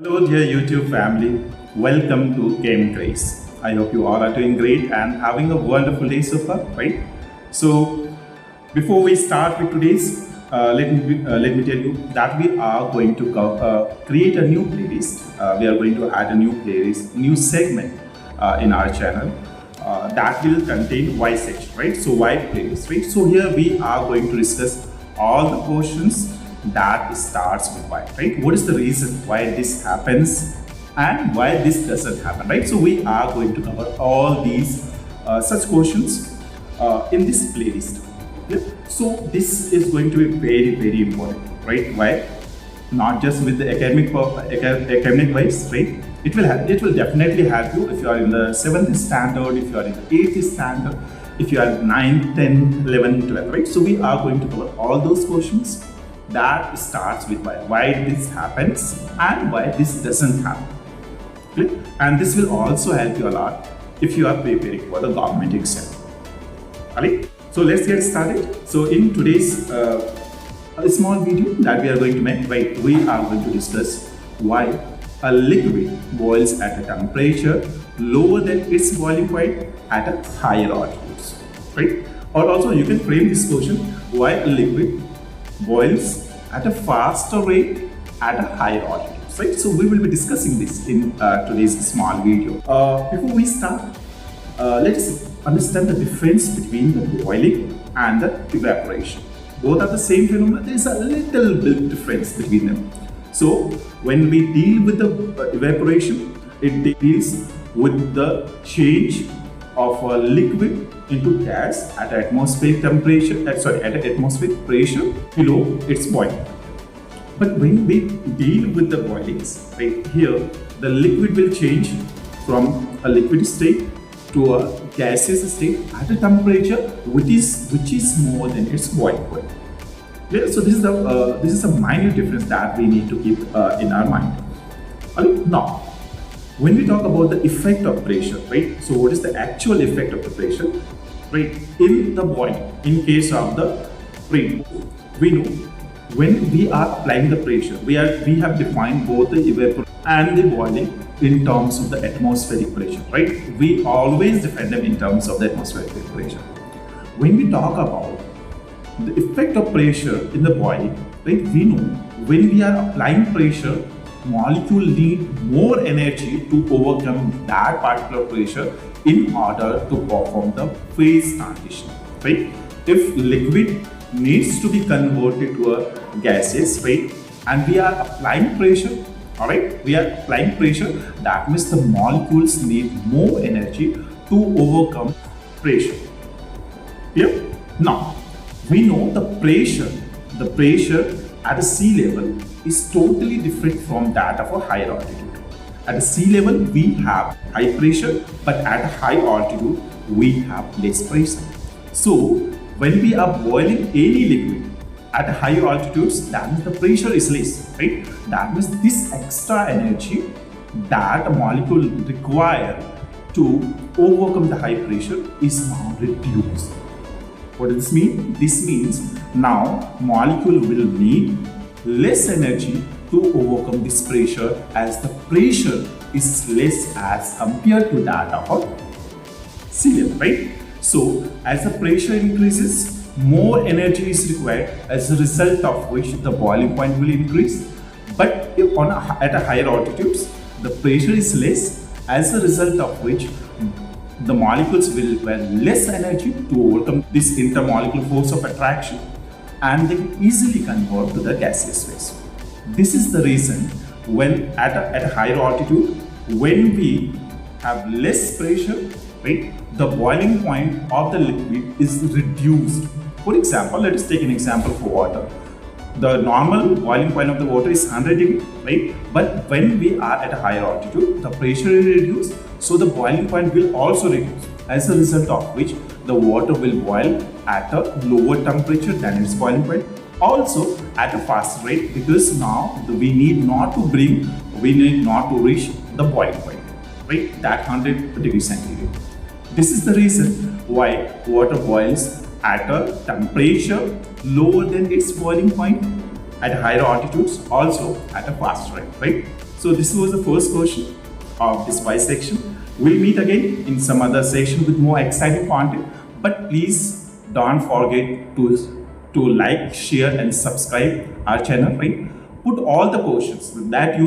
Hello dear YouTube family, welcome to Game Grace. I hope you all are doing great and having a wonderful day so far, right? So before we start with today's, let me tell you that we are going to create a new playlist. We are going to add a new playlist, new segment in our channel that will contain Y section, right? So Y playlist, right? So here we are going to discuss all the portions that starts with Y, right? What is the reason why this happens and why this doesn't happen, right? So we are going to cover all these such questions in this playlist. Okay? So this is going to be very important, right? Why? Not just with the academic wise, right? It will definitely help you if you are in the 7th standard, if you are in the 8th standard, if you are 9th, 10th, 11th, 12th, right? So we are going to cover all those questions that starts with why this happens and why this doesn't happen. Okay? And this will also help you a lot if you are preparing for the government exam. Right? So let's get started. So in today's a small video that we are going to make, right, we are going to discuss why a liquid boils at a temperature lower than its boiling point at a higher altitudes, right? Or also you can frame this question, why a liquid boils at a faster rate at a higher altitude, right? So we will be discussing this in today's small video. Before we start, let us understand the difference between the boiling and the evaporation. Both are the same phenomena. There is a little bit difference between them. So when we deal with the evaporation, it deals with the change of a liquid into gas at atmospheric temperature, at atmospheric pressure below its boiling. But when we deal with the boilings, right here, the liquid will change from a liquid state to a gaseous state at a temperature which is more than its boiling point. Yeah, so this is a minor difference that we need to keep in our mind. Now, when we talk about the effect of pressure, right? So what is the actual effect of the pressure, right? In the boiling, in case of the pre, we know when we are applying the pressure, we have defined both the evaporation and the boiling in terms of the atmospheric pressure, right? We always define them in terms of the atmospheric pressure. When we talk about the effect of pressure in the boiling, right? We know when we are applying pressure, molecule need more energy to overcome that particular pressure in order to perform the phase transition, right? If liquid needs to be converted to a gaseous, right, and we are applying pressure, all right, we are applying pressure, that means the molecules need more energy to overcome pressure. Clear? Now we know the pressure at a sea level is totally different from that of a higher altitude. At a sea level, we have high pressure, but at a high altitude, we have less pressure. So, when we are boiling any liquid at higher altitudes, that means the pressure is less, right? That means this extra energy that a molecule requires to overcome the high pressure is now reduced. What does this mean? This means now molecule will need less energy to overcome this pressure as the pressure is less as compared to that of a sea level, right? So as the pressure increases, more energy is required, as a result of which the boiling point will increase. But if at a higher altitudes, the pressure is less, as a result of which the molecules will require less energy to overcome this intermolecular force of attraction, and they easily convert to the gaseous phase. This is the reason when at a higher altitude, when we have less pressure, right, the boiling point of the liquid is reduced. For example, let us take an example for water. The normal boiling point of the water is 100 degrees, right? But when we are at a higher altitude, the pressure is reduced, so the boiling point will also reduce, as a result of which the water will boil at a lower temperature than its boiling point, also at a faster rate, because now we need not to reach the boiling point, right? That 100 degrees centigrade. This is the reason why water boils at a temperature lower than its boiling point at higher altitudes, also at a faster rate, right? So this was the first question of this Y section. We'll meet again in some other section with more exciting content. But please don't forget to like, share and subscribe our channel, right? Put all the questions that you